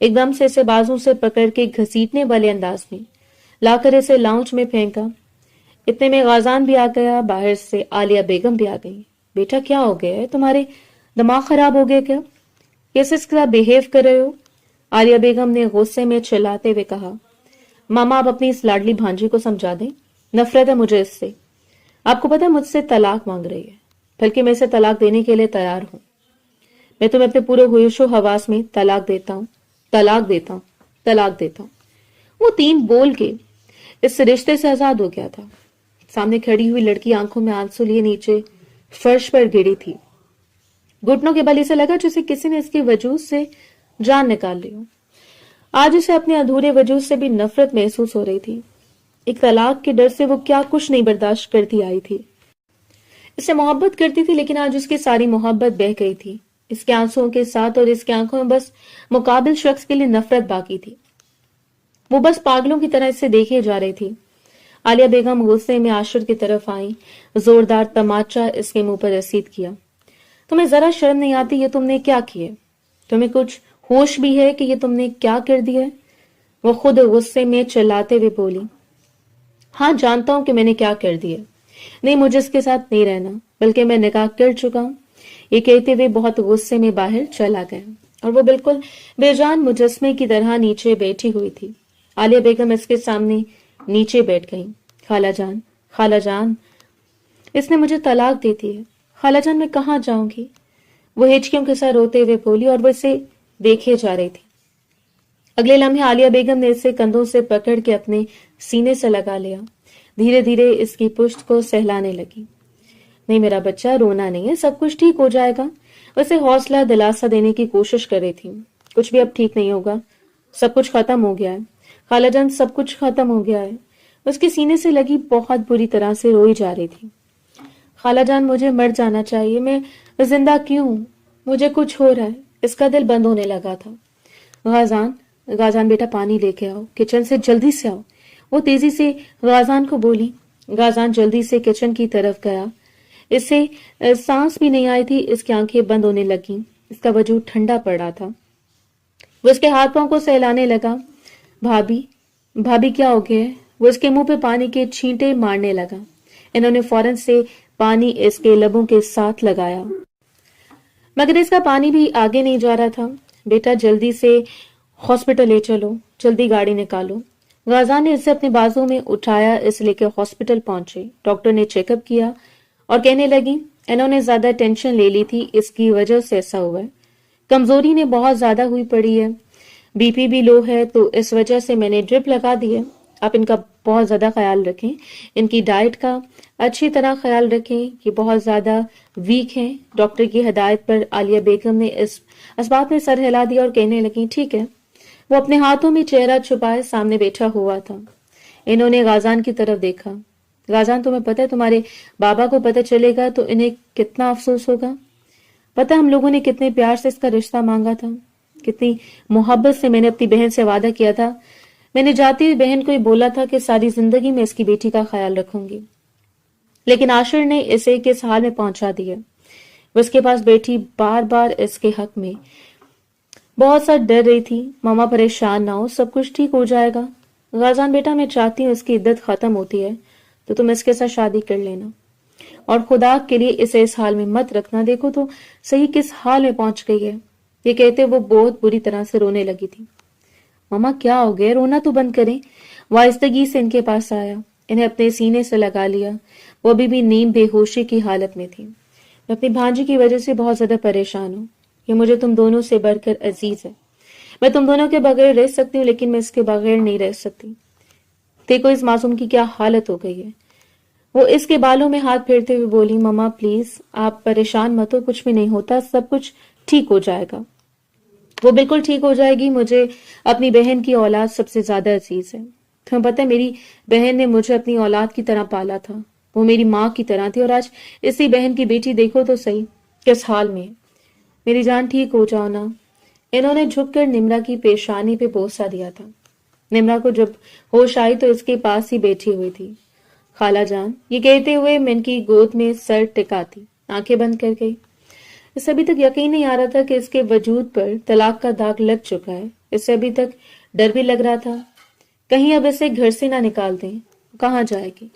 ایک دم سے اسے بازوں سے پکڑ کے گھسیٹنے والے انداز میں لا کر اسے لاؤنج میں پھینکا۔ اتنے میں غازان بھی آ گیا، باہر سے عالیہ بیگم بھی آ گئی۔ بیٹا کیا ہو گیا ہے، تمہارے دماغ خراب ہو گیا کیا؟ کیسے اس کے ساتھ بہیو کر رہے ہو؟ عالیہ بیگم نے غصے میں چلاتے ہوئے کہا۔ ماما آپ اپنی اس لاڈلی بھانجی کو سمجھا دیں، نفرت ہے مجھے اس سے۔ آپ کو پتا مجھ سے طلاق مانگ رہی ہے، بلکہ میں اسے طلاق دینے کے لیے تیار ہوں۔ میں تمہیں اپنے پورے ہوش و حواس میں طلاق دیتا ہوں، طلاق دیتا ہوں، طلاق دیتا ہوں۔ وہ 3 بول کے اس رشتے سے آزاد ہو گیا تھا۔ سامنے کھڑی ہوئی لڑکی آنکھوں میں آنسو لیے نیچے فرش پر گری تھی۔ گھٹنوں کے بل اسے لگا جیسے کسی نے اس کے وجود سے جان نکال لی ہو۔ آج اسے اپنے ادھورے وجود سے بھی نفرت محسوس ہو رہی تھی۔ ایک طلاق کے ڈر سے وہ کیا کچھ نہیں برداشت کرتی آئی تھی۔ اس سے محبت کرتی تھی، لیکن آج اس کی ساری محبت بہہ گئی تھی اس کے آنسوؤں کے ساتھ، اور اس کی آنکھوں میں بس مقابل شخص کے لیے نفرت باقی تھی۔ وہ بس پاگلوں کی طرح اسے دیکھے جا رہی تھی۔ عالیہ بیگم غصے میں عاشر کی طرف آئیں، زوردار تماچا اس کے منہ پر رسید کیا۔ تمہیں ذرا شرم نہیں آتی یہ تم نے کیا کیے؟ تمہیں کچھ ہوش بھی ہے کہ یہ تم نے کیا کر دیا ہے؟ وہ خود غصے میں چلاتے ہوئے بولی۔ ہاں جانتا ہوں کہ میں نے کیا کر دیا، نہیں مجھے اس کے ساتھ نہیں رہنا، بلکہ میں نکاح کر چکا ہوں۔ یہ کہتے ہوئے بہت غصے میں باہر چلا گیا، اور وہ بالکل بے جان مجسمے کی طرح نیچے بیٹھی ہوئی تھی۔ عالیہ بیگم اس کے سامنے نیچے بیٹھ گئی۔ خالہ جان، خالہ جان، اس نے مجھے طلاق دے دی ہے، خالہ جان میں کہاں جاؤں گی؟ وہ ہچکیوں کے ساتھ روتے ہوئے بولی، اور وہ اسے دیکھے جا رہی تھی۔ اگلے لمحے عالیہ بیگم نے اسے کندھوں سے پکڑ کے اپنے سینے سے لگا لیا، دھیرے دھیرے اس کی پشت کو سہلانے لگی۔ نہیں میرا بچہ، رونا نہیں ہے، سب کچھ ٹھیک ہو جائے گا۔ اسے حوصلہ دلاسا دینے کی کوشش کر رہی تھی۔ کچھ بھی اب ٹھیک نہیں ہوگا، سب کچھ ختم ہو گیا ہے خالہ جان، سب کچھ ختم ہو گیا ہے۔ اس کے سینے سے لگی بہت بری طرح سے روئی جا رہی تھی۔ خالہ جان مجھے مر جانا چاہیے، میں زندہ کیوں ہوں؟ مجھے کچھ ہو رہا ہے۔ اس کا دل بند ہونے لگا تھا۔ غازان بیٹا پانی لے کے آؤ، کچن سے جلدی سے آؤ، وہ تیزی سے غازان کو بولی۔ غازان جلدی سے کچن کی طرف گیا۔ اسے سانس بھی نہیں آئی تھی، اس کی آنکھیں بند ہونے لگیں، اس کا وجود ٹھنڈا پڑ رہا تھا۔ وہ اس کے ہاتھ پاؤں کو سہلانے لگا۔ بھابی کیا ہو گیا ہے؟ وہ اس کے منہ پہ پانی کے چھینٹے مارنے لگا۔ انہوں نے فوراً سے پانی اس کے لبوں کے ساتھ لگایا، مگر اس کا پانی بھی آگے نہیں جا رہا تھا۔ بیٹا جلدی سے ہاسپٹل لے چلو، جلدی گاڑی نکالو۔ غازان نے اسے اپنے بازو میں اٹھایا، اس لے کے ہاسپٹل پہنچے۔ ڈاکٹر نے چیک اپ کیا اور کہنے لگی انہوں نے زیادہ ٹینشن لے لی تھی، اس کی وجہ سے ایسا ہوا ہے۔ کمزوری نے بہت زیادہ ہوئی پڑی ہے، بی پی بھی لو ہے، تو اس وجہ سے میں نے ڈرپ لگا دی ہے۔ آپ ان کا بہت زیادہ خیال رکھیں، ان کی ڈائٹ کا اچھی طرح خیال رکھیں، یہ بہت زیادہ ویک ہیں۔ ڈاکٹر کی ہدایت پر عالیہ بیگم نے اس بات میں سر ہلا دیا اور کہنے لگی ٹھیک ہے۔ وہ اپنے ہاتھوں میں چہرہ چھپائے سامنے بیٹھا ہوا تھا۔ انہوں نے غازان کی طرف دیکھا۔ غازان تمہیں پتہ ہے تمہارے بابا کو پتہ چلے گا تو انہیں کتنا افسوس ہوگا؟ پتہ ہم لوگوں نے کتنے پیار سے اس کا رشتہ مانگا تھا، کتنی محبت سے میں نے اپنی بہن سے وعدہ کیا تھا۔ میں نے جاتی ہوئی بہن کو یہ بولا تھا کہ ساری زندگی میں اس کی بیٹی کا خیال رکھوں گی، لیکن عاشر نے اسے کس حال میں پہنچا دیا۔ وہ اس کے پاس بیٹھی بار بار اس کے حق میں بہت سا ڈر رہی تھی۔ ماما پریشان نہ ہو، سب کچھ ٹھیک ہو جائے گا۔ غازان بیٹا میں چاہتی ہوں اس کی عدت ختم ہوتی ہے تو تم اس کے ساتھ شادی کر لینا، اور خدا کے لیے اسے اس حال میں مت رکھنا، دیکھو تو صحیح کس حال میں پہنچ گئی ہے۔ یہ کہتے وہ بہت بری طرح سے رونے لگی تھی۔ ماما کیا ہو گئے، رونا تو بند کریں۔ وہ آہستگی سے ان کے پاس آیا، انہیں اپنے سینے سے لگا لیا۔ وہ ابھی بھی نیم بے ہوشی کی حالت میں تھی۔ میں اپنی بھانجی کی وجہ سے بہت زیادہ پریشان ہوں، یہ مجھے تم دونوں سے بڑھ کر عزیز ہے۔ میں تم دونوں کے بغیر رہ سکتی ہوں، لیکن میں اس کے بغیر نہیں رہ سکتی۔ دیکھو اس معصوم کی کیا حالت ہو گئی ہے۔ وہ اس کے بالوں میں ہاتھ پھیرتے ہوئے بولی ماما پلیز آپ پریشان مت ہو، کچھ بھی نہیں ہوتا، سب کچھ ٹھیک ہو جائے گا۔ وہ بالکل ٹھیک ہو جائے گی، مجھے اپنی بہن کی اولاد سب سے زیادہ عزیز ہے۔ تمہیں پتہ ہے میری بہن نے مجھے اپنی اولاد کی طرح پالا تھا، وہ میری ماں کی طرح تھی، اور آج اسی بہن کی بیٹی دیکھو تو صحیح کس حال میں ہے۔ میری جان ٹھیک ہو جاؤ نا۔ انہوں نے جھک کر نمرا کی پیشانی پہ بوسہ دیا تھا۔ نمرا کو جب ہوش آئی تو اس کے پاس ہی بیٹھی ہوئی تھی۔ خالہ جان، یہ کہتے ہوئے میں ان کی گود میں سر ٹکاتی آنکھیں بند کر گئی۔ اسے ابھی تک یقین نہیں آ رہا تھا کہ اس کے وجود پر طلاق کا داغ لگ چکا ہے. اسے ابھی تک ڈر بھی لگ رہا تھا کہیں اب اسے گھر سے نہ نکال دیں. کہاں جائے گی؟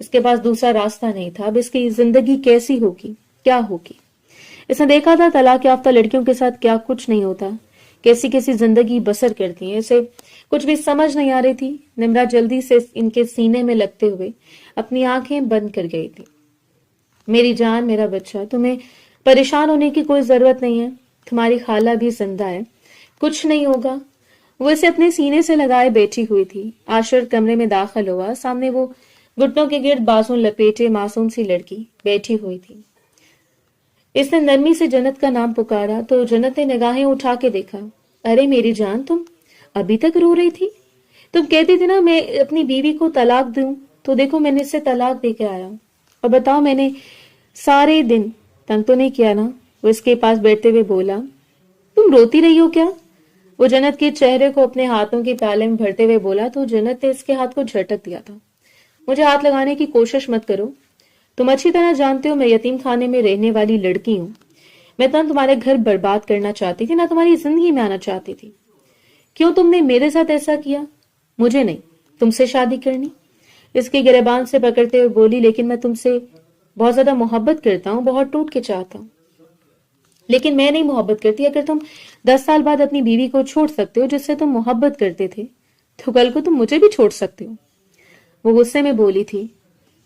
اس کے پاس دوسرا راستہ نہیں تھا. اب اس کی زندگی کیسی ہوگی، کیا ہوگی؟ اس نے دیکھا تھا طلاق یافتہ لڑکیوں کے ساتھ کیا کچھ نہیں ہوتا، کیسی کیسی زندگی بسر کرتی ہیں. اسے کچھ بھی سمجھ نہیں آ رہی تھی. نمرا جلدی سے ان کے سینے میں لگتے ہوئے اپنی آنکھیں بند کر گئی تھی. میری جان، میرا بچہ، تمہیں پریشان ہونے کی کوئی ضرورت نہیں ہے. تمہاری خالہ بھی زندہ ہے، کچھ نہیں ہوگا. وہ اسے اپنے سینے سے لگائے بیٹھی ہوئی تھی. عاشر کمرے میں داخل ہوا. سامنے وہ گھٹنوں کے گرد بازو لپیٹے معصوم سی لڑکی بیٹھی ہوئی تھی. اس نے نرمی سے جنت کا نام پکارا تو جنت نے نگاہیں اٹھا کے دیکھا. ارے میری جان، تم ابھی تک رو رہی تھی؟ تم کہتی تھی نا میں اپنی بیوی کو طلاق دوں، تو دیکھو میں نے اسے طلاق دے کے آیا. اور بتاؤ میں نے سارے دن تنگ تو نہیں کیا نا؟ وہ اس کے پاس بیٹھتے ہوئے بولا. تم روتی رہی ہو کیا؟ وہ جنت کے چہرے کو اپنے ہاتھوں کے پیالے میں بھرتے ہوئے بولا تو جنت نے اس کے ہاتھ کو جھٹک دیا تھا. مجھے ہاتھ لگانے کی کوشش مت کرو. تم اچھی طرح جانتے ہو میں یتیم خانے میں رہنے والی لڑکی ہوں. میں نہ تمہارے گھر برباد کرنا چاہتی تھی، نہ تمہاری زندگی میں آنا چاہتی تھی. کیوں تم نے میرے ساتھ ایسا کیا؟ مجھے نہیں، تم سے شادی کرنی. اس کے گریبان سے پکڑتے ہوئے بولی. لیکن میں تم سے بہت زیادہ محبت کرتا ہوں، بہت ٹوٹ کے چاہتا ہوں. لیکن میں نہیں محبت کرتی. اگر تم 10 سال بعد اپنی بیوی کو چھوڑ سکتے ہو جس سے تم محبت کرتے تھے، تو کل کو تم مجھے بھی چھوڑ سکتے ہو. وہ غصے میں بولی تھی.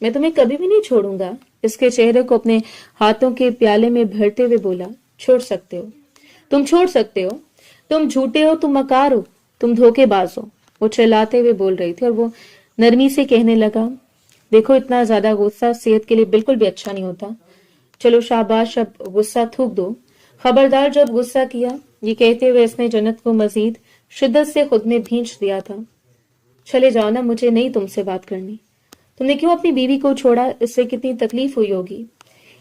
میں تمہیں کبھی بھی نہیں چھوڑوں گا. اس کے چہرے کو اپنے ہاتھوں کے پیالے میں بھرتے ہوئے بولا. چھوڑ سکتے ہو، تم چھوڑ سکتے ہو. تم جھوٹے ہو، تم مکار ہو، تم دھوکے باز ہو. وہ چلاتے ہوئے بول رہی تھی اور وہ نرمی سے کہنے لگا. دیکھو اتنا زیادہ غصہ صحت کے لیے بالکل بھی اچھا نہیں ہوتا. چلو شاباش، اب غصہ تھوک دو. خبردار جب غصہ کیا. یہ کہتے ہوئے اس نے جنت کو مزید شدت سے خود میں بھینچ دیا تھا. چلے جاؤ نا، مجھے نہیں تم سے بات کرنی. تم نے کیوں اپنی بیوی کو چھوڑا؟ اس سے کتنی تکلیف ہوئی ہوگی،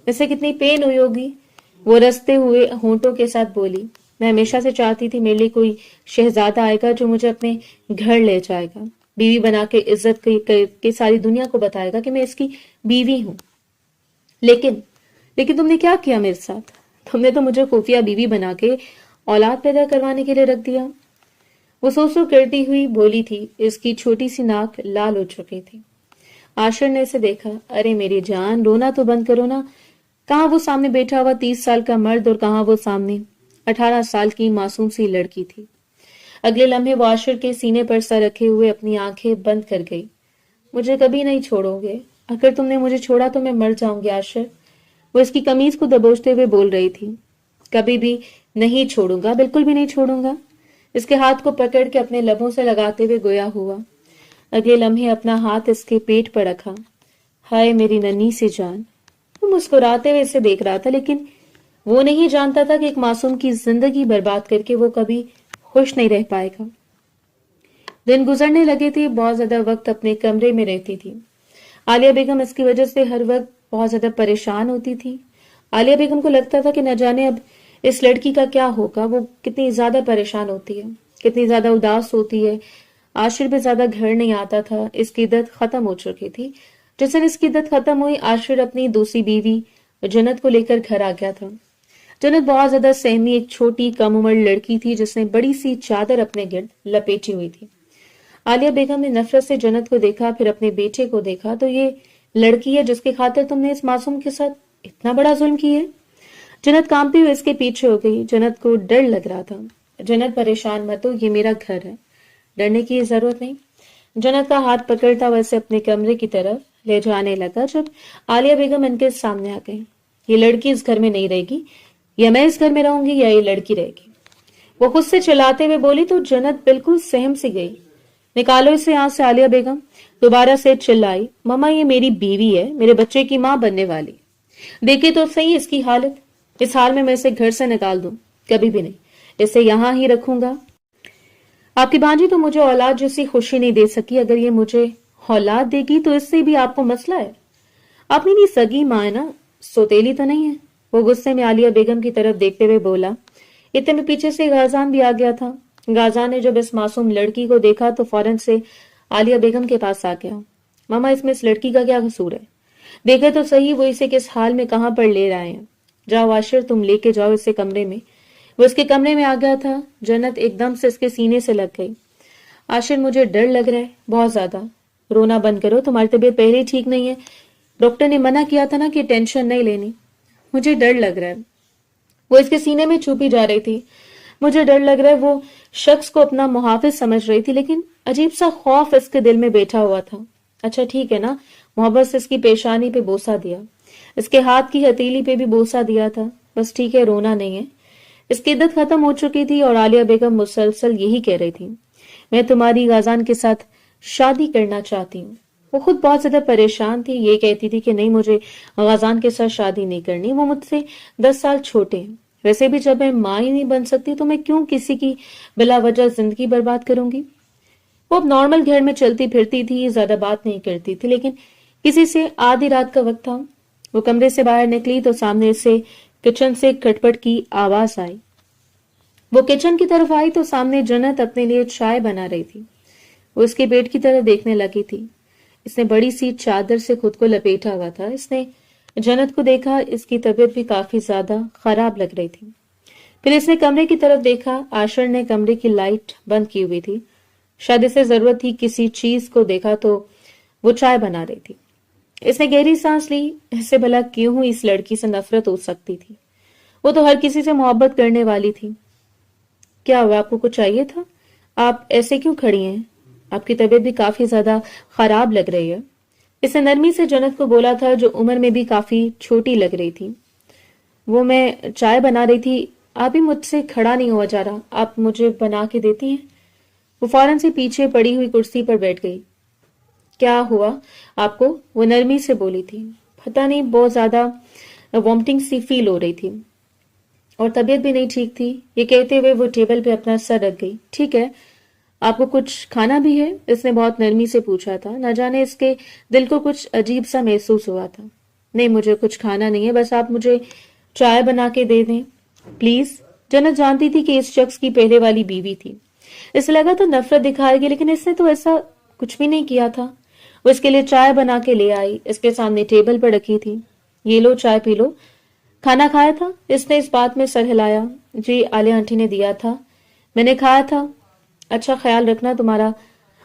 اس سے کتنی پین ہوئی ہوگی. وہ رستے ہوئے ہونٹوں کے ساتھ بولی. میں ہمیشہ سے چاہتی تھی میرے لیے کوئی شہزادہ آئے گا جو مجھے اپنے گھر لے جائے گا، بیوی بنا کے عزت کے ساری دنیا کو بتائے گا کہ میں اس کی بیوی ہوں. لیکن تم نے کیا کیا میرے ساتھ؟ تم نے تو مجھے خفیہ بیوی بنا کے اولاد پیدا کروانے کے لیے رکھ دیا. وہ سو کرتی ہوئی بولی تھی. اس کی چھوٹی سی ناک لال ہو چکی تھی. عاشر نے اسے دیکھا. ارے میری جان، رونا تو بند کرو نا. کہاں وہ سامنے بیٹھا ہوا 30 سال کا مرد اور کہاں وہ سامنے 18 سال کی معصوم سی لڑکی تھی. اگلے لمحے وہ عاشر کے سینے پر سر رکھے ہوئے اپنی آنکھیں بند کر گئی. مجھے کبھی نہیں چھوڑو گے. اگر تم نے مجھے چھوڑا تو میں مر جاؤں گی عاشر. وہ اس کی قمیض کو دبوچتے ہوئے بول رہی تھی. کبھی بھی نہیں چھوڑوں گا، بالکل بھی نہیں چھوڑوں گا. اس کے ہاتھ کو پکڑ کے اپنے لبوں سے لگاتے ہوئے گویا ہوا. اگلے لمحے اپنا ہاتھ اس کے پیٹ پر رکھا. ہائے میری ننھی سی جان. وہ مسکراتے ہوئے اسے دیکھ رہا تھا، لیکن وہ نہیں جانتا تھا کہ ایک معصوم کی زندگی برباد کر کے وہ کبھی خوش نہیں رہ پائے گا. دن گزرنے لگے تھے. بہت زیادہ وقت اپنے کمرے میں رہتی تھی. عالیہ بیگم اس کی وجہ سے ہر وقت بہت زیادہ پریشان ہوتی تھی. عالیہ بیگم کو لگتا تھا کہ نہ جانے اب اس لڑکی کا کیا ہوگا. وہ کتنی زیادہ پریشان ہوتی ہے، کتنی زیادہ اداس ہوتی ہے. عاشر بھی زیادہ گھر نہیں آتا تھا. اس کی عدت ختم ہو چکی تھی. جس دن اس کی عدت ختم ہوئی، عاشر اپنی دوسری بیوی جنت کو لے کر گھر آ گیا تھا. جنت بہت زیادہ سہمی ایک چھوٹی کم عمر لڑکی تھی جس نے بڑی سی چادر اپنے گرد لپیٹی ہوئی تھی. عالیہ بیگم نے نفرت سے جنت کو دیکھا، پھر اپنے بیٹے کو دیکھا. تو یہ لڑکی ہے جس کی خاطر تم نے اس معصوم کے ساتھ اتنا بڑا ظلم کیا ہے؟ جنت کانپتی ہوئی اس کے پیچھے ہو گئی. جنت کو ڈر لگ رہا تھا. جنت پریشان مت ہو، یہ میرا گھر ہے، ڈرنے کی ضرورت نہیں. جنت کا ہاتھ پکڑتا ویسے اپنے کمرے کی طرف لے جانے لگا جب عالیہ بیگم ان کے سامنے آ گئی. یہ لڑکی اس گھر میں نہیں رہے گی، یا میں اس گھر میں رہوں گی یا یہ لڑکی رہے گی. وہ خود سے چلاتے ہوئے بولی تو جنت بالکل سہم سی گئی. نکالو اسے یہاں سے. عالیہ بیگم دوبارہ سے چلائی. ماما یہ میری بیوی ہے، میرے بچے کی ماں بننے والی. دیکھے تو صحیح اس کی حالت. اس حال میں اسے گھر سے نکال دوں؟ کبھی بھی نہیں. اسے یہاں ہی رکھوں گا. آپ کی بانجی تو مجھے اولاد جیسی خوشی نہیں دے سکی. اگر یہ مجھے اولاد دے گی تو اس سے بھی آپ کو مسئلہ ہے. آپ میری سگی ماں ہے نا، سوتیلی تو نہیں ہے. وہ غصے میں عالیہ بیگم کی طرف دیکھتے ہوئے بولا. اتنے میں پیچھے سے غازان بھی آ گیا تھا. غازان نے جب اس معصوم لڑکی کو دیکھا تو فوراً سے عالیہ بیگم کے پاس آ گیا. ماما اس میں اس لڑکی کا کیا قصور ہے؟ دیکھے تو صحیح وہ اسے کس حال میں کہاں پر لے رہے ہیں. جاؤ عاشر تم لے کے جاؤ اسے کمرے میں۔ وہ اس کے کمرے میں آ گیا تھا۔ جنت ایک دم سے اس کے سینے سے لگ گئی۔ عاشر مجھے ڈر لگ رہا ہے بہت زیادہ۔ رونا بند کرو، تمہاری طبیعت پہلے ہی ٹھیک نہیں ہے، ڈاکٹر نے منع کیا تھا نا کہ ٹینشن نہیں لینی۔ مجھے ڈر لگ رہا ہے۔ وہ اس کے سینے میں چھپی جا رہی تھی۔ مجھے ڈر لگ رہا ہے۔ وہ شخص کو اپنا محافظ سمجھ رہی تھی لیکن عجیب سا خوف اس کے دل میں بیٹھا ہوا تھا۔ اچھا ٹھیک ہے نا، محبت سے اس کی پیشانی پہ بوسہ دیا، اس کے ہاتھ کی ہتھیلی پہ بھی بوسہ دیا تھا۔ بس ٹھیک ہے، رونا نہیں ہے۔ اس کی عدت ختم ہو چکی تھی اور عالیہ بیگم مسلسل یہی کہہ رہی تھی، میں تمہاری غازان کے ساتھ شادی کرنا چاہتی ہوں۔ وہ خود بہت زیادہ پریشان تھی، یہ کہتی تھی کہ نہیں مجھے غازان کے ساتھ شادی نہیں کرنی، وہ مجھ سے 10 سال چھوٹے ہیں، ویسے بھی جب میں ماں ہی نہیں بن سکتی تو میں کیوں کسی کی بلا وجہ زندگی برباد کروں گی۔ وہ اب نارمل گھر میں چلتی پھرتی تھی، زیادہ بات نہیں کرتی تھی، لیکن کسی سے آدھی رات کا وقت تھا۔ وہ کمرے سے باہر نکلی تو سامنے سے کچن سے کھٹپٹ کی آواز آئی۔ وہ کچن کی طرف آئی تو سامنے جنت اپنے لیے چائے بنا رہی تھی۔ وہ اس کے پیٹ کی طرف دیکھنے لگی تھی۔ اس نے بڑی سی چادر سے خود کو لپیٹا ہوا تھا۔ اس نے جنت کو دیکھا، اس کی طبیعت بھی کافی زیادہ خراب لگ رہی تھی۔ پھر اس نے کمرے کی طرف دیکھا، عاشر نے کمرے کی لائٹ بند کی ہوئی تھی، شاید اسے ضرورت تھی کسی چیز کو دیکھا تو وہ چائے بنا رہی تھی۔ اس نے گہری سانس لی، اس سے بھلا کیوں اس لڑکی سے نفرت ہو سکتی تھی، وہ تو ہر کسی سے محبت کرنے والی تھی۔ کیا ہوا، آپ کو کچھ چاہیے تھا؟ آپ ایسے کیوں کھڑی ہیں؟ آپ کی طبیعت بھی کافی زیادہ خراب لگ رہی ہے۔ اس نے نرمی سے جنت کو بولا تھا جو عمر میں بھی کافی چھوٹی لگ رہی تھی۔ وہ میں چائے بنا رہی تھی، آپ بھی مجھ سے کھڑا نہیں ہوا جا رہا، آپ مجھے بنا کے دیتی ہیں؟ وہ فوراً سے پیچھے پڑی ہوئی کرسی پر بیٹھ گئی۔ کیا ہوا آپ کو؟ وہ نرمی سے بولی تھی۔ پتہ نہیں، بہت زیادہ وامٹنگ سی فیل ہو رہی تھی اور طبیعت بھی نہیں ٹھیک تھی۔ یہ کہتے ہوئے وہ ٹیبل پہ اپنا سر رکھ گئی۔ ٹھیک ہے، آپ کو کچھ کھانا بھی ہے؟ اس نے بہت نرمی سے پوچھا تھا۔ نہ جانے اس کے دل کو کچھ عجیب سا محسوس ہوا تھا۔ نہیں مجھے کچھ کھانا نہیں ہے، بس آپ مجھے چائے بنا کے دے دیں پلیز۔ جنت جانتی تھی کہ اس شخص کی پہلے والی بیوی تھی، اسے لگا تو نفرت دکھائے گی، لیکن اس نے تو ایسا کچھ بھی نہیں کیا تھا۔ وہ اس کے لیے چائے بنا کے لے آئی، اس کے سامنے ٹیبل پر رکھی تھی۔ یہ لو چائے پی لو۔ کھانا کھایا تھا؟ اس نے اس بات میں سر ہلایا۔ جی عالیہ آنٹی نے دیا تھا، میں نے کھایا تھا۔ اچھا خیال رکھنا تمہارا۔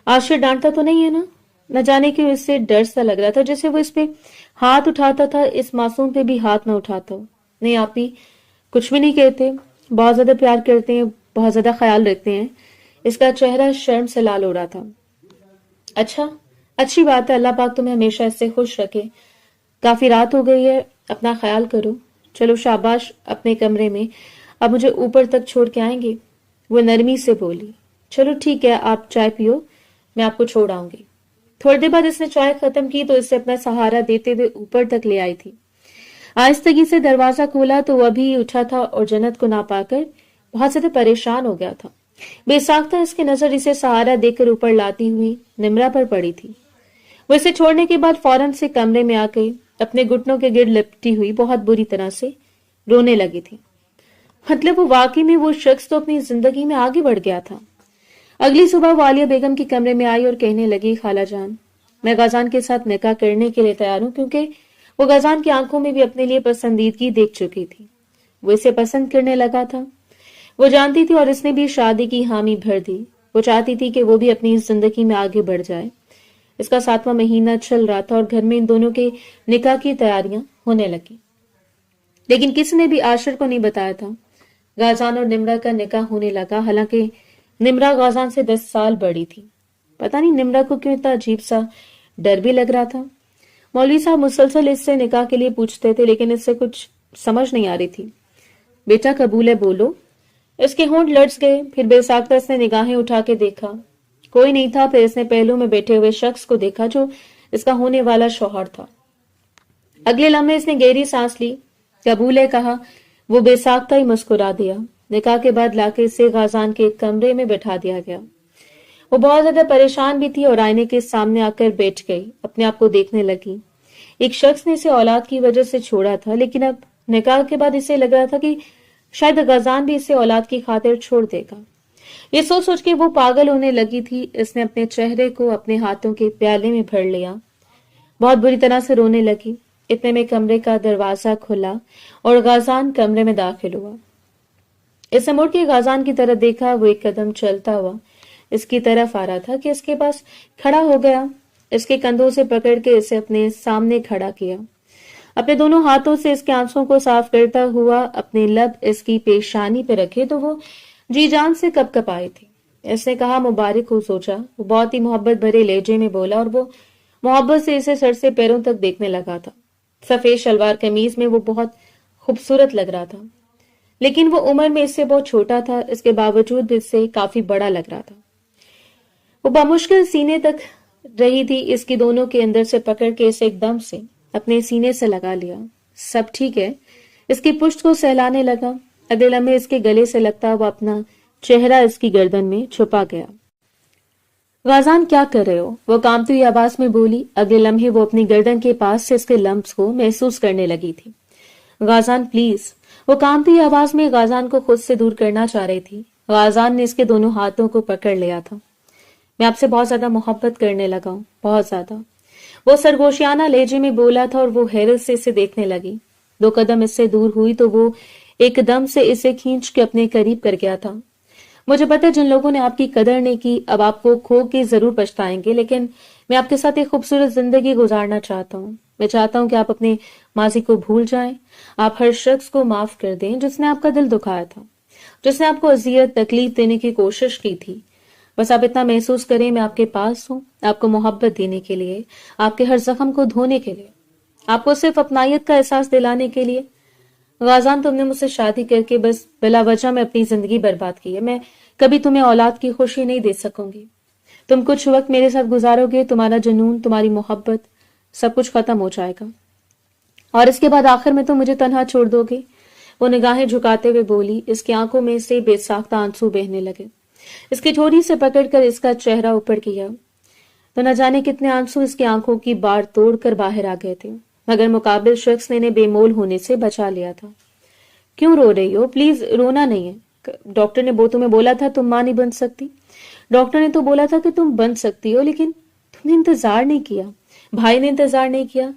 عاشر ڈانٹتا تو نہیں ہے نا؟ نہ جانے کیوں اس سے ڈر سا لگ رہا تھا، جیسے وہ اس پہ ہاتھ اٹھاتا تھا، اس معصوم پہ بھی ہاتھ نہ اٹھاتا ہو۔ نہیں آپ ہی کچھ بھی نہیں کہتے، بہت زیادہ پیار کرتے ہیں، بہت زیادہ خیال رکھتے ہیں۔ اس کا چہرہ شرم سے لال ہو رہا تھا۔ اچھا اچھی بات ہے، اللہ پاک تمہیں ہمیشہ اس سے خوش رکھے۔ کافی رات ہو گئی ہے، اپنا خیال کرو۔ چلو شاباش، اپنے کمرے میں، اب مجھے اوپر تک چھوڑ کے آئیں گے؟ وہ نرمی سے بولی۔ چلو ٹھیک ہے، آپ چائے پیو، میں آپ کو چھوڑ آؤں گی۔ تھوڑی دیر بعد اس نے چائے ختم کی تو اس سے اپنا سہارا دیتے ہوئے اوپر تک لے آئی تھی۔ آہستگی سے دروازہ کھولا تو وہ ابھی اٹھا تھا اور جنت کو نہ پا کر بہت زیادہ پریشان ہو گیا تھا۔ بے ساختہ اس کی نظر اسے سہارا دے کر اوپر لاتی ہوئی نمرا پر پڑی تھی۔ وہ اسے چھوڑنے کے بعد فوراً سے کمرے میں آ گئی، اپنے گھٹنوں کے گرد لپٹی ہوئی بہت بری طرح سے رونے لگی تھی۔ مطلب وہ واقعی میں وہ شخص تو اپنی زندگی میں آگے بڑھ گیا تھا۔ اگلی صبح وہ عالیہ بیگم کے کمرے میں آئی اور کہنے لگی، خالہ جان میں غازان کے ساتھ نکاح کرنے کے لیے تیار ہوں، کیونکہ وہ غازان کی آنکھوں میں بھی اپنے لیے پسندیدگی دیکھ چکی تھی، وہ اسے پسند کرنے لگا تھا۔ وہ جانتی تھی اور اس نے بھی شادی کی حامی بھر دی۔ وہ چاہتی تھی کہ وہ بھی اپنی زندگی میں آگے بڑھ جائے۔ اس کا 7واں مہینہ چل رہا تھا اور گھر میں ان دونوں کے نکاح کی تیاریاں ہونے لگی، لیکن کسی نے بھی عاشر کو نہیں بتایا تھا۔ غازان اور نمرا کا نکاح ہونے لگا، حالانکہ نمرا غازان سے 10 سال بڑی تھی۔ پتہ نہیں نمرا کو کیوں اتنا عجیب سا ڈر بھی لگ رہا تھا۔ مولوی صاحب مسلسل اس سے نکاح کے لیے پوچھتے تھے، لیکن اس سے کچھ سمجھ نہیں آ رہی تھی۔ بیٹا قبول ہے، بولو۔ اس کے ہونٹ لرز گئے، پھر بے ساختہ اس نے نگاہیں اٹھا کے دیکھا، کوئی نہیں تھا۔ پھر اس نے پہلو میں بیٹھے ہوئے شخص کو دیکھا جو اس کا ہونے والا شوہر تھا۔ اگلے لمحے اس نے گہری سانس لی، قبول ہے کہا، وہ بے ساختہ ہی مسکرا دیا۔ نکاح کے بعد لا کے اسے غازان کے ایک کمرے میں بٹھا دیا گیا۔ وہ بہت زیادہ پریشان بھی تھی اور آئینے کے سامنے آ کر بیٹھ گئی، اپنے آپ کو دیکھنے لگی۔ ایک شخص نے اسے اولاد کی وجہ سے چھوڑا تھا، لیکن اب نکاح کے بعد اسے لگ رہا تھا کہ شاید غازان بھی اسے اولاد کی خاطر چھوڑ دے گا۔ یہ سوچ سوچ کے وہ پاگل ہونے لگی تھی۔ اس نے اپنے چہرے کو اپنے ہاتھوں کے پیالے میں بھر لیا، بہت بری طرح سے رونے لگی۔ اتنے میں کمرے کا دروازہ کھلا اور غازان کمرے میں داخل ہوا۔ اس نے مڑ کے غازان کی طرف دیکھا، وہ ایک قدم چلتا ہوا اس کی طرف آ رہا تھا کہ اس کے پاس کھڑا ہو گیا، اس کے کندھوں سے پکڑ کے اسے اپنے سامنے کھڑا کیا، اپنے دونوں ہاتھوں سے اس کے آنسوں کو صاف کرتا ہوا اپنے لب اس کی پیشانی پہ رکھے تو وہ جی جان سے کپ کپ آئے تھے۔ اس نے کہا مبارک ہو زوجہ۔ وہ بہت ہی محبت بھرے لہجے میں بولا اور وہ محبت سے اسے سر سے پیروں تک دیکھنے لگا تھا۔ سفید شلوار قمیض میں وہ بہت خوبصورت لگ رہا تھا، لیکن وہ عمر میں اس سے بہت چھوٹا تھا، اس کے باوجود اس سے کافی بڑا لگ رہا تھا۔ وہ بمشکل سینے تک رہی تھی، اس کی دونوں کے اندر سے پکڑ کے اسے ایک دم سے اپنے سینے سے لگا لیا۔ سب ٹھیک ہے؟ اس کی پشت کو سہلانے لگا۔ اگلے لمحے اس کے گلے سے لگتا وہ اپنا چہرہ اس کی گردن میں چھپا گیا۔ غازان کیا کر رہے ہو؟ وہ کانپتی ہوئی آواز میں بولی۔ اگلے لمحے وہ اپنی گردن کے پاس سے اس کے لمس کو محسوس کرنے لگی تھی۔ غازان پلیز، وہ کانپتی ہوئی آواز میں غازان کو خود سے دور کرنا چاہ رہی تھی۔ غازان نے اس کے دونوں ہاتھوں کو پکڑ لیا تھا۔ میں آپ سے بہت زیادہ محبت کرنے لگا ہوں، بہت زیادہ، وہ سرگوشیانہ لہجے میں بولا تھا اور وہ حیرت سے اسے دیکھنے لگی۔ 2 قدم اس سے دور ہوئی تو وہ ایک دم سے اسے کھینچ کے اپنے قریب کر گیا تھا۔ مجھے پتہ ہے جن لوگوں نے آپ کی قدر نہیں کی اب آپ کو کھو کے ضرور پچھتائیں گے، لیکن میں آپ کے ساتھ ایک خوبصورت زندگی گزارنا چاہتا ہوں۔ میں چاہتا ہوں کہ آپ اپنے ماضی کو بھول جائیں، آپ ہر شخص کو معاف کر دیں جس نے آپ کا دل دکھایا تھا، جس نے آپ کو اذیت تکلیف دینے کی کوشش کی تھی۔ بس آپ اتنا محسوس کریں میں آپ کے پاس ہوں، آپ کو محبت دینے کے لیے، آپ کے ہر زخم کو دھونے کے لیے، آپ کو صرف اپنائیت کا احساس دلانے کے لیے۔ غازان تم نے مجھ سے شادی کر کے بس بلا وجہ میں اپنی زندگی برباد کی ہے، میں کبھی تمہیں اولاد کی خوشی نہیں دے سکوں گی۔ تم کچھ وقت میرے ساتھ گزارو گے، تمہارا جنون، تمہاری محبت، سب کچھ ختم ہو جائے گا، اور اس کے بعد آخر میں تم مجھے تنہا چھوڑ دو گے۔ وہ نگاہیں جھکاتے ہوئے بولی۔ اس کی آنکھوں میں سے بے ساختہ آنسو بہنے لگے۔ اس کی ٹھوڑی سے پکڑ کر اس کا چہرہ اوپر کیا تو نہ جانے کتنے آنسو اس کی آنکھوں کی بار توڑ کر باہر آ گئے تھے، مگر مقابل شخص نے انہیں بے مول ہونے سے بچا لیا تھا۔ کیوں رو رہی ہو؟ پلیز رونا نہیں ہے، ڈاکٹر نے تمہیں بولا تھا تم ماں نہیں بن سکتی، ڈاکٹر نے تو بولا تھا کہ تم بن سکتی ہو، لیکن تم نے انتظار نہیں کیا، بھائی نے انتظار نہیں کیا،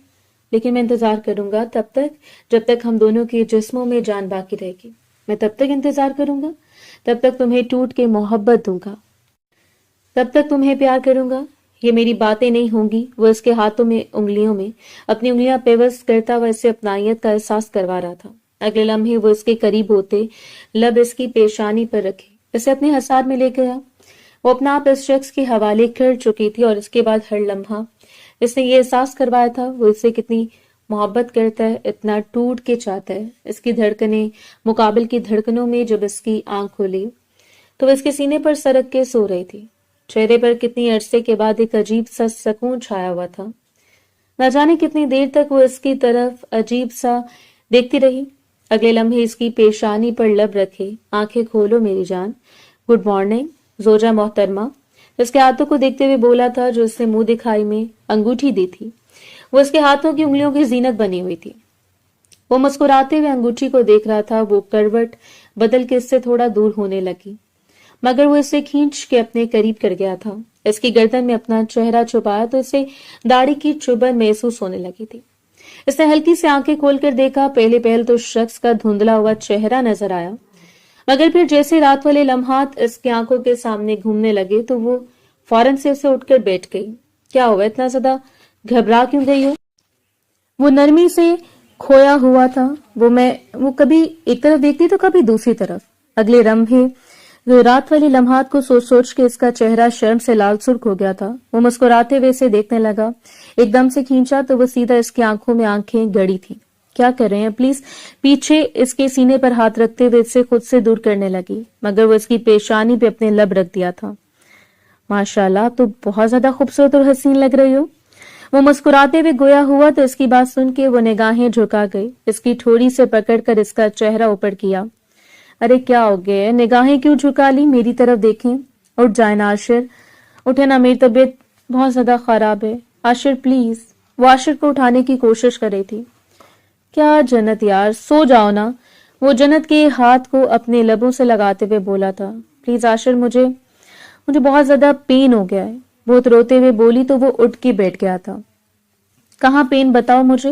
لیکن میں انتظار کروں گا تب تک جب تک ہم دونوں کے جسموں میں جان باقی رہے گی، میں تب تک انتظار کروں گا، تب تک تمہیں ٹوٹ کے محبت دوں گا، تب تک تمہیں پیار کروں گا۔ یہ میری باتیں نہیں ہوں گی۔ وہ اس کے ہاتھوں میں انگلیوں میں اپنی انگلیاں پیوست کرتا ہوا اسے اپنائیت کا احساس کروا رہا تھا۔ اگلے لمحے وہ اس کے قریب ہوتے لب اس کی پیشانی پر رکھے اسے اپنے حصار میں لے گیا۔ وہ اپنا آپ اس شخص کے حوالے کر چکی تھی اور اس کے بعد ہر لمحہ اس نے یہ احساس کروایا تھا وہ اسے کتنی محبت کرتا ہے، اتنا ٹوٹ کے چاہتا ہے۔ اس کی دھڑکنیں مقابل کی دھڑکنوں میں جب اس کی آنکھ کھلی تو وہ اس کے سینے پر سرک کے سو رہی تھی۔ چہرے پر کتنی عرصے کے بعد ایک عجیب سا سکون چھایا ہوا تھا۔ نہ جانے کتنی دیر تک وہ اس کی طرف عجیب سا دیکھتی رہی۔ اگلے لمحے اس کی پیشانی پر لب رکھے، آنکھیں کھولو میری جان، گڈ مارننگ زوجہ محترمہ، اس کے ہاتھوں کو دیکھتے ہوئے بولا تھا جو اس نے منہ دکھائی میں انگوٹھی دی تھی، وہ اس کے ہاتھوں کی انگلیوں کی زینت بنی ہوئی تھی۔ وہ مسکراتے ہوئے انگوٹھی کو دیکھ رہا تھا۔ وہ کروٹ بدل کے اس سے تھوڑا دور ہونے لگی، مگر وہ اسے کھینچ کے اپنے قریب کر گیا تھا۔ اس کی گردن میں اپنا چہرہ چھپایا تو اسے داڑھی کی چبھن محسوس ہونے لگی تھی۔ اس نے ہلکی سے آنکھیں کھول کر دیکھا۔ پہلے پہل تو شخص کا دھندلا ہوا چہرہ نظر آیا، مگر پھر جیسے رات والے لمحات اس کی آنکھوں کے سامنے گھومنے لگے تو وہ فوراً سے اسے اٹھ کر بیٹھ گئی۔ کیا ہوا؟ اتنا زیادہ گھبرا کیوں گئی ہو؟ وہ نرمی سے کھویا ہوا تھا۔ وہ کبھی ایک طرف دیکھتی تو کبھی دوسری طرف۔ اگلے لمحے رات والی لمحات کو سوچ سوچ کے اس کا چہرہ شرم سے لال سرخ ہو گیا تھا۔ وہ مسکراتے ہوئے اسے دیکھنے لگا۔ ایک دم سے کھینچا تو وہ سیدھا اس کی آنکھوں میں آنکھیں گڑی تھی۔ کیا کر رہے ہیں؟ پلیز پیچھے اس کے سینے پر ہاتھ رکھتے ہوئے اسے خود سے دور کرنے لگی، مگر وہ اس کی پیشانی پہ اپنے لب رکھ دیا تھا۔ ماشاءاللہ، تو بہت زیادہ خوبصورت اور حسین لگ رہی ہو۔ وہ مسکراتے ہوئے گویا ہوا تو اس کی بات سن کے وہ نگاہیں جھکا گئی، اس کی ٹھوڑی سے پکڑ کر اس کا چہرہ اوپر کیا۔ ارے کیا ہو گیا؟ نگاہیں کیوں جھکا لی؟ میری طرف دیکھیں۔ اٹھ جائیں نا عاشر، اٹھے نا، میری طبیعت بہت زیادہ خراب ہے، عاشر پلیز۔ وہ عاشر کو اٹھانے کی کوشش کر رہی تھی۔ کیا جنت یار، سو جاؤ نا، وہ جنت کے ہاتھ کو اپنے لبوں سے لگاتے ہوئے بولا تھا۔ پلیز عاشر، مجھے بہت زیادہ پین ہو گیا ہے، بہت روتے ہوئے بولی تو وہ اٹھ کے بیٹھ گیا تھا۔ کہاں پین؟ بتاؤ مجھے۔